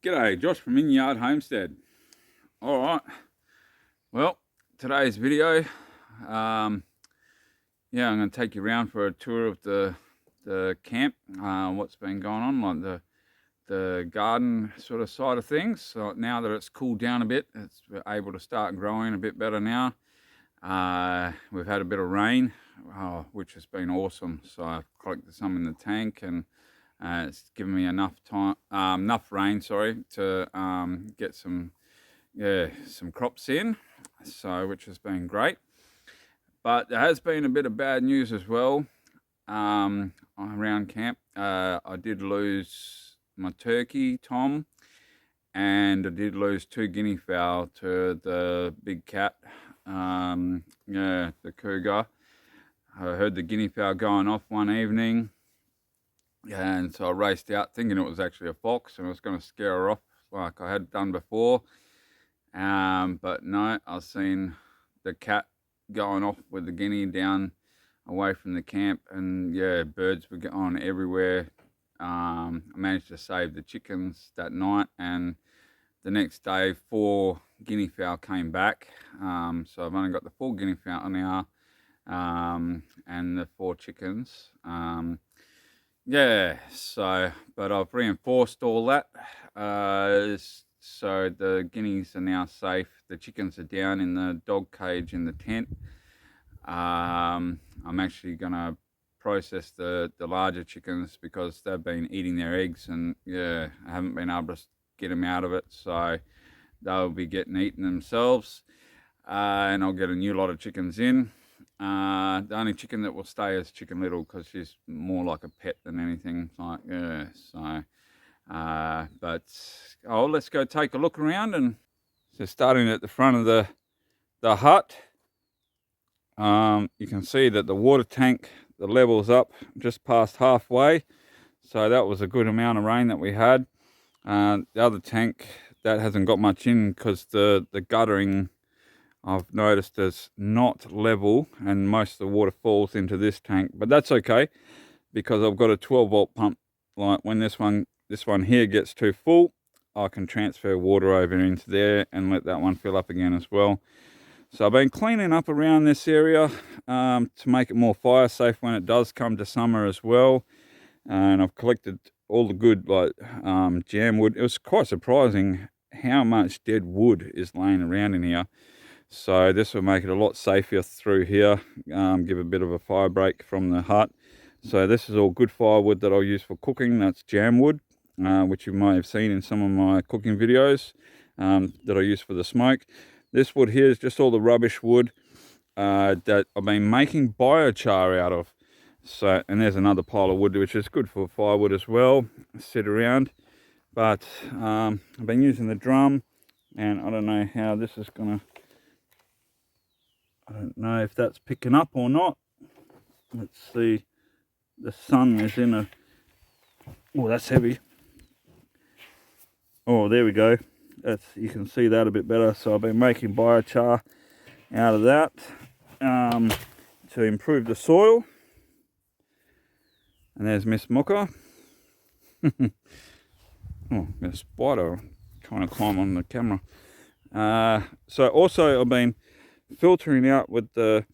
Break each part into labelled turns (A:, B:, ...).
A: G'day, Josh from In Yard Homestead. All right, well, today's video, I'm going to take you around for a tour of the camp, what's been going on, like the garden sort of side of things. So now that it's cooled down a bit, it's able to start growing a bit better now. We've had a bit of rain, which has been awesome. So I've collected some in the tank, and it's given me enough rain, to get some crops in. So which has been great. But there has been a bit of bad news as well around camp. I did lose my turkey, Tom, and I did lose 2 guinea fowl to the big cat, the cougar. I heard the guinea fowl going off one evening, and so I raced out thinking it was actually a fox, and I was going to scare her off like I had done before. But no, I seen the cat going off with the guinea down away from the camp, and yeah, birds were going everywhere. I managed to save the chickens that night, and the next day 4 guinea fowl came back. So I've only got the 4 guinea fowl now, and the 4 chickens. But I've reinforced all that. So the guineas are now safe. The chickens are down in the dog cage in the tent. I'm actually going to process the larger chickens because they've been eating their eggs, and I haven't been able to get them out of it. So they'll be getting eaten themselves, and I'll get a new lot of chickens in. The only chicken that will stay is Chicken Little, because she's more like a pet than anything. Let's go take a look around. And so starting at the front of the hut, you can see that the water tank, the level's up just past halfway. So that was a good amount of rain that we had. The other tank, that hasn't got much in because the guttering, I've noticed, is not level, and most of the water falls into this tank. But that's okay, because I've got a 12-volt pump. Like when this one here gets too full, I can transfer water over into there and let that one fill up again as well. So I've been cleaning up around this area to make it more fire safe when it does come to summer as well. And I've collected all the good jam wood. It was quite surprising how much dead wood is laying around in here. So this will make it a lot safer through here, give a bit of a fire break from the hut. So this is all good firewood that I'll use for cooking. That's jam wood, which you may have seen in some of my cooking videos that I use for the smoke. This wood here is just all the rubbish wood that I've been making biochar out of. So, and there's another pile of wood which is good for firewood as well, sit around. But I've been using the drum, and I don't know how this is gonna, I don't know if that's picking up or not. Let's see. The sun is in a, oh, that's heavy. Oh, there we go. You can see that a bit better. So I've been making biochar out of that to improve the soil. And there's Miss Mooka. Oh, there's a spider trying to climb on the camera. So also I've been filtering out with the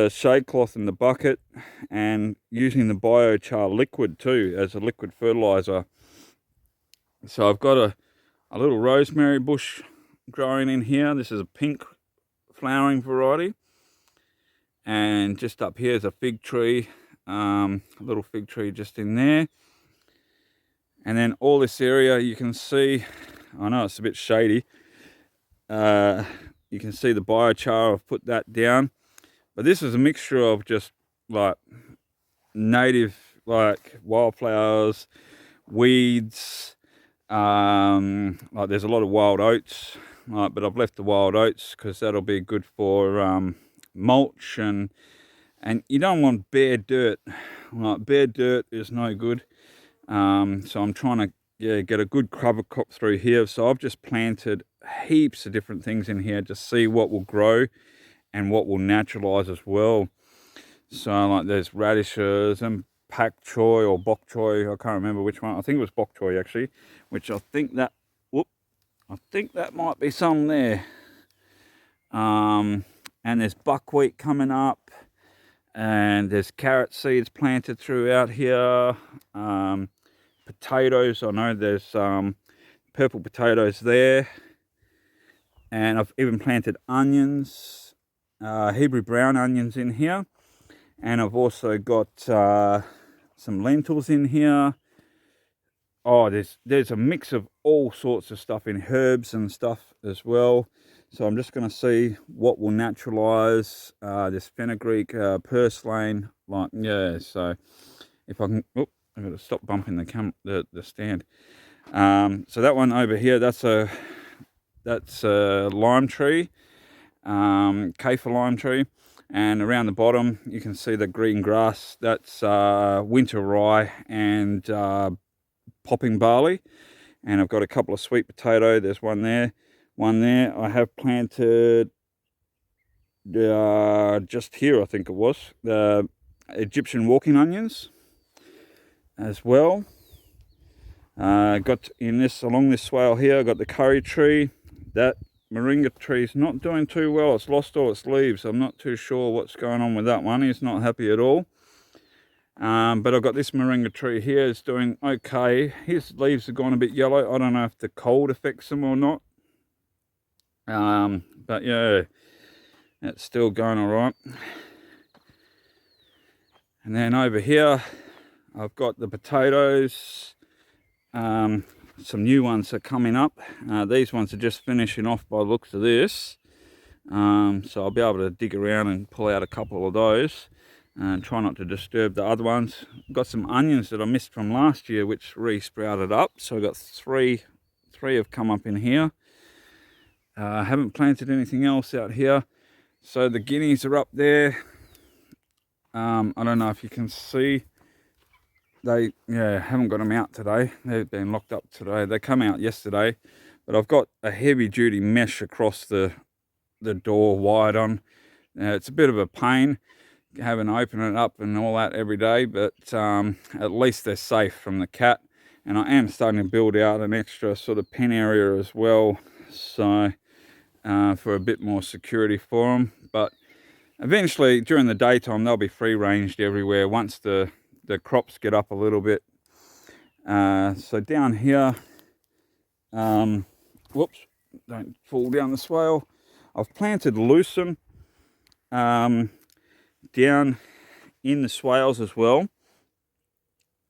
A: shade cloth in the bucket, and using the biochar liquid too as a liquid fertilizer. So I've got a little rosemary bush growing in here. This is a pink flowering variety, and just up here is a fig tree, a little fig tree just in there. And then all this area you can see, I know it's a bit shady, you can see the biochar. I've put that down, but this is a mixture of just like native, like wildflowers, weeds, like there's a lot of wild oats, but I've left the wild oats because that'll be good for mulch, and you don't want bare dirt. Like bare dirt is no good. So I'm trying to get a good cover crop through here. So I've just planted heaps of different things in here to see what will grow and what will naturalize as well. So like there's radishes and pak choy or bok choy. I can't remember which one. I think it was bok choy actually, which I think that I think that might be some there. And there's buckwheat coming up, and there's carrot seeds planted throughout here. Potatoes, I know there's purple potatoes there, and I've even planted onions, Hebrew brown onions in here, and I've also got some lentils in here. Oh, there's a mix of all sorts of stuff in herbs and stuff as well. So I'm just going to see what will naturalise. There's fenugreek, purslane, like, yeah. So if I can, oh, I've got to stop bumping the stand. So that one over here, that's a lime tree, kaffir lime tree, and around the bottom you can see the green grass. That's winter rye and popping barley. And I've got a couple of sweet potato. There's one there. I have planted just here, I think it was, the Egyptian walking onions as well. Got in this, along this swale here, I got the curry tree. That moringa tree is not doing too well. It's lost all its leaves. I'm not too sure what's going on with that one. He's not happy at all. But I've got this moringa tree here. It's doing okay. His leaves have gone a bit yellow. I don't know if the cold affects them or not. But yeah, it's still going all right. And then over here, I've got the potatoes. Some new ones are coming up. These ones are just finishing off by the looks of this. So I'll be able to dig around and pull out a couple of those and try not to disturb the other ones. I've got some onions that I missed from last year which re-sprouted up. So I've got three have come up in here. I haven't planted anything else out here. So the guineas are up there. I don't know if you can see. They haven't got them out today. They've been locked up today. They come out yesterday, but I've got a heavy duty mesh across the door wide on. It's a bit of a pain having to open it up and all that every day, but at least they're safe from the cat. And I am starting to build out an extra sort of pen area as well, so for a bit more security for them. But eventually during the daytime they'll be free ranged everywhere once the crops get up a little bit. So down here, whoops, don't fall down the swale. I've planted lucerne down in the swales as well.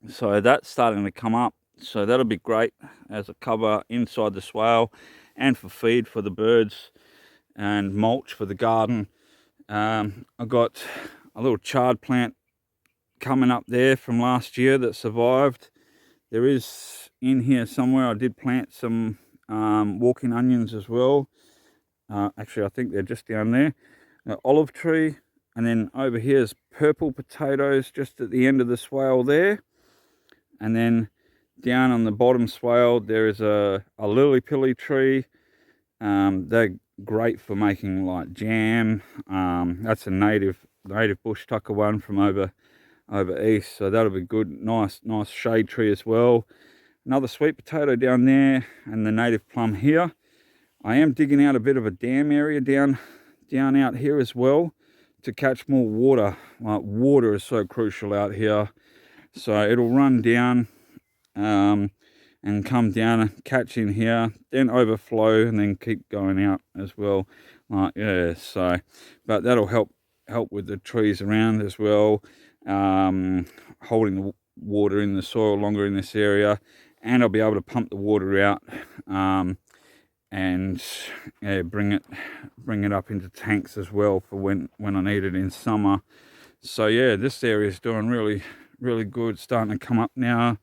A: So that's starting to come up. So that'll be great as a cover inside the swale and for feed for the birds and mulch for the garden. I've got a little chard plant coming up there from last year that survived. There is in here somewhere, I did plant some walking onions as well. Actually, I think they're just down there. An olive tree, and then over here is purple potatoes just at the end of the swale there. And then down on the bottom swale there is a lily pilly tree. They're great for making like jam. That's a native bush tucker one from over east, so that'll be good. Nice shade tree as well. Another sweet potato down there, and the native plum here. I am digging out a bit of a dam area down out here as well to catch more water. Like, water is so crucial out here, so it'll run down and come down and catch in here, then overflow and then keep going out as well. Yeah, so but that'll help with the trees around as well, holding the water in the soil longer in this area, and I'll be able to pump the water out and bring it up into tanks as well for when I need it in summer. So yeah, this area is doing really good. Starting to come up now.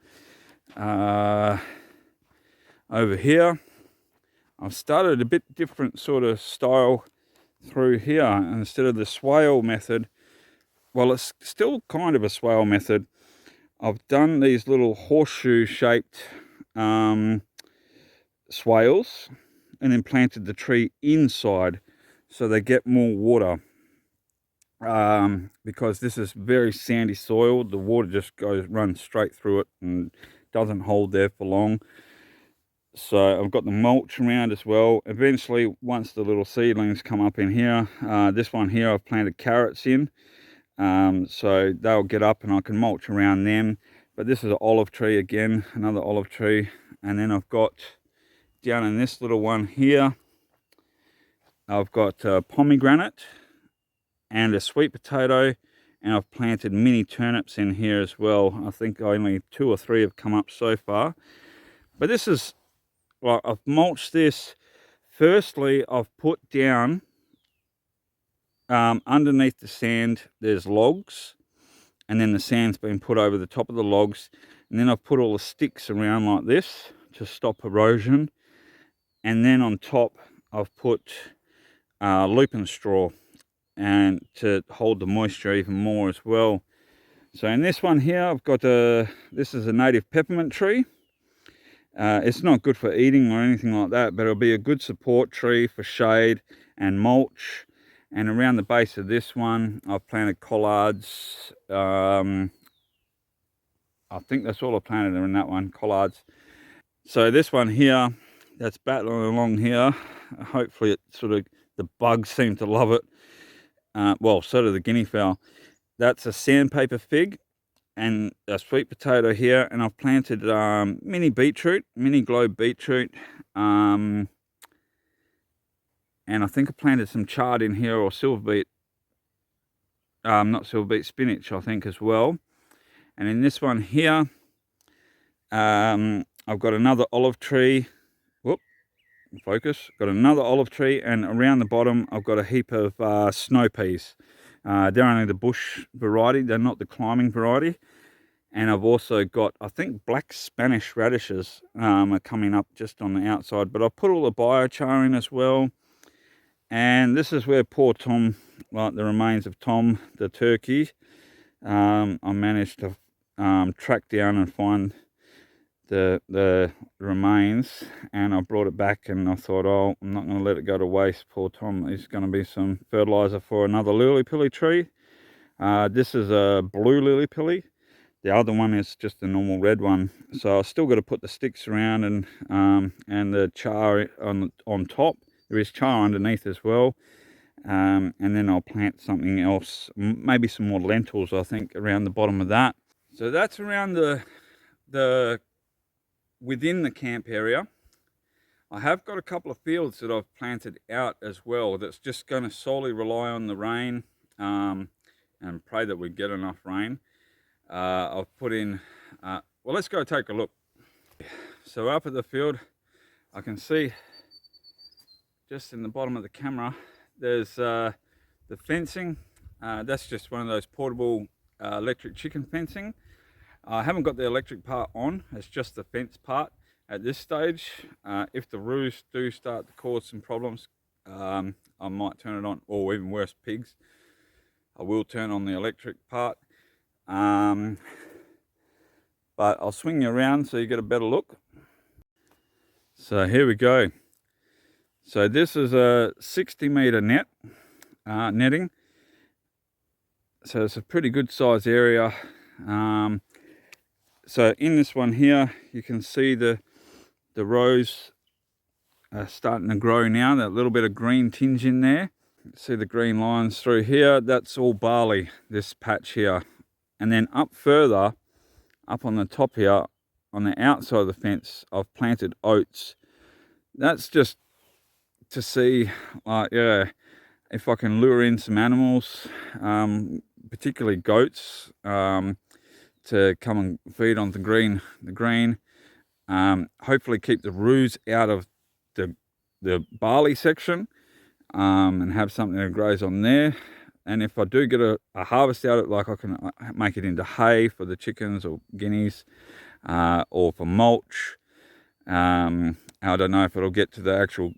A: Over here I've started a bit different sort of style through here. Instead of the swale method, well, it's still kind of a swale method, I've done these little horseshoe shaped swales and then planted the tree inside so they get more water, because this is very sandy soil. The water just runs straight through it and doesn't hold there for long. So I've got the mulch around as well. Eventually, once the little seedlings come up in here, this one here I've planted carrots in. So they'll get up and I can mulch around them. But this is an olive tree again, another olive tree. And then I've got down in this little one here, I've got pomegranate and a sweet potato, and I've planted mini turnips in here as well. I think only 2 or 3 have come up so far. But this is, well, I've mulched this. Firstly, I've put down underneath the sand, there's logs, and then the sand's been put over the top of the logs, and then I've put all the sticks around like this to stop erosion, and then on top I've put lupin straw and to hold the moisture even more as well. So in this one here I've got this is a native peppermint tree. It's not good for eating or anything like that, but it'll be a good support tree for shade and mulch. And around the base of this one I've planted collards. I think that's all I planted in that one, collards. So this one here that's battling along here, hopefully it sort of, the bugs seem to love it. Well, so do the guinea fowl. That's a sandpaper fig and a sweet potato here, and I've planted mini beetroot, mini globe beetroot, and I think I planted some chard in here, or silver beet, not silver beet, spinach I think as well. And in this one here, I've got another olive tree. Whoop, focus. Got another olive tree, and around the bottom I've got a heap of snow peas. They're only the bush variety, they're not the climbing variety. And I've also got, I think, black Spanish radishes are coming up just on the outside. But I've put all the biochar in as well. And this is where poor Tom, like the remains of Tom the turkey, I managed to track down and find the remains, and I brought it back, and I thought, oh, I'm not going to let it go to waste. Poor Tom is going to be some fertilizer for another lily-pilly tree. This is a blue lily-pilly. The other one is just a normal red one. So I've still got to put the sticks around and the char on top. There is char underneath as well. And then I'll plant something else, maybe some more lentils, I think, around the bottom of that. So that's around the within the camp area. I have got a couple of fields that I've planted out as well that's just going to solely rely on the rain, and pray that we get enough rain. I've put in, well, let's go take a look. So up at the field, I can see just in the bottom of the camera, there's the fencing. That's just one of those portable electric chicken fencing. I haven't got the electric part on, it's just the fence part at this stage. If the roos do start to cause some problems, I might turn it on, or even worse, pigs. I will turn on the electric part. But I'll swing you around so you get a better look. So here we go. So this is a 60-meter net, netting. So it's a pretty good size area. So in this one here, you can see the rows are starting to grow now. That little bit of green tinge in there. See the green lines through here. That's all barley, this patch here. And then up further, up on the top here, on the outside of the fence, I've planted oats. That's just to see, yeah, if I can lure in some animals, particularly goats, to come and feed on the green. Hopefully keep the roos out of the barley section, and have something that grows on there. And if I do get a harvest out of it, like I can make it into hay for the chickens or guineas, or for mulch. I don't know if it'll get to the actual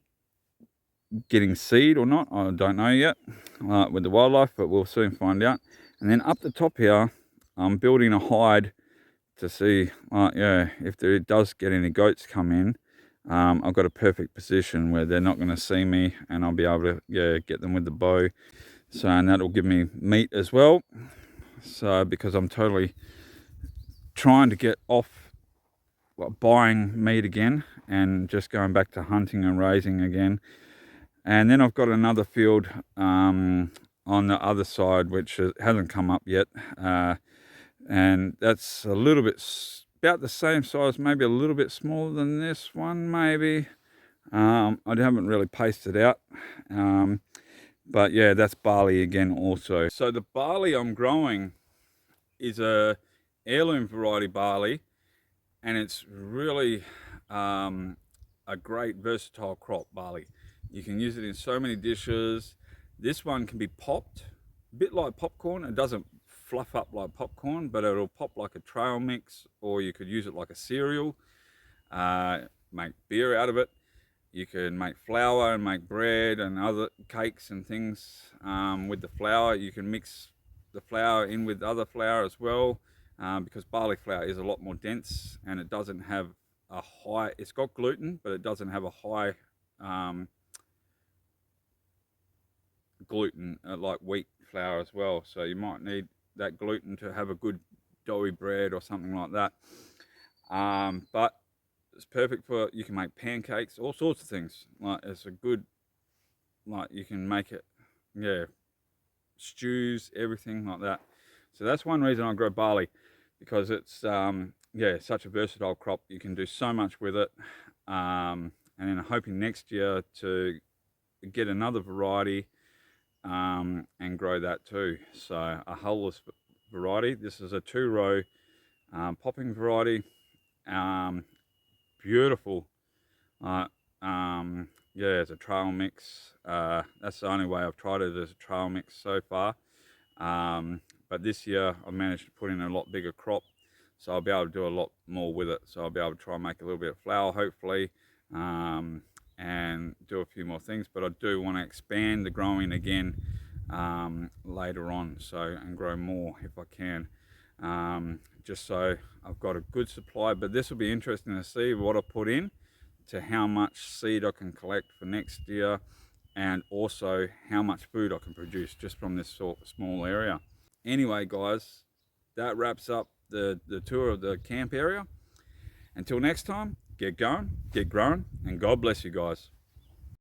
A: getting seed or not. I don't know yet with the wildlife, but we'll soon find out. And then up the top here, I'm building a hide to see, yeah, if there does get any goats come in, I've got a perfect position where they're not going to see me, and I'll be able to, yeah, get them with the bow. So, and that'll give me meat as well. So, because I'm totally trying to get off, buying meat again and just going back to hunting and raising again. And then I've got another field on the other side which hasn't come up yet, and that's a little bit about the same size, maybe a little bit smaller than this one maybe. I haven't really pasted out, but yeah, that's barley again also. So the barley I'm growing is a heirloom variety barley, and it's really a great versatile crop barley. You can use it in so many dishes. This one can be popped, a bit like popcorn. It doesn't fluff up like popcorn, but it'll pop like a trail mix, or you could use it like a cereal, make beer out of it. You can make flour and make bread and other cakes and things with the flour. You can mix the flour in with other flour as well, because barley flour is a lot more dense and it doesn't have a high, it's got gluten, but it doesn't have a high gluten like wheat flour as well. So you might need that gluten to have a good doughy bread or something like that. But it's perfect for, you can make pancakes, all sorts of things. Like it's a good, like you can make it, yeah, stews, everything like that. So that's one reason I grow barley, because it's yeah, such a versatile crop. You can do so much with it, and then I'm hoping next year to get another variety and grow that too. So a hulless variety. This is a 2-row popping variety. Beautiful. Yeah, it's a trail mix. That's the only way I've tried it, as a trail mix so far. But this year I managed to put in a lot bigger crop, so I'll be able to do a lot more with it. So I'll be able to try and make a little bit of flour hopefully, and do a few more things. But I do want to expand the growing again later on, so, and grow more if I can, just so I've got a good supply. But this will be interesting to see what I put in, to how much seed I can collect for next year, and also how much food I can produce just from this sort of small area. Anyway guys, that wraps up the tour of the camp area. Until next time, get going, get growing, and God bless you guys.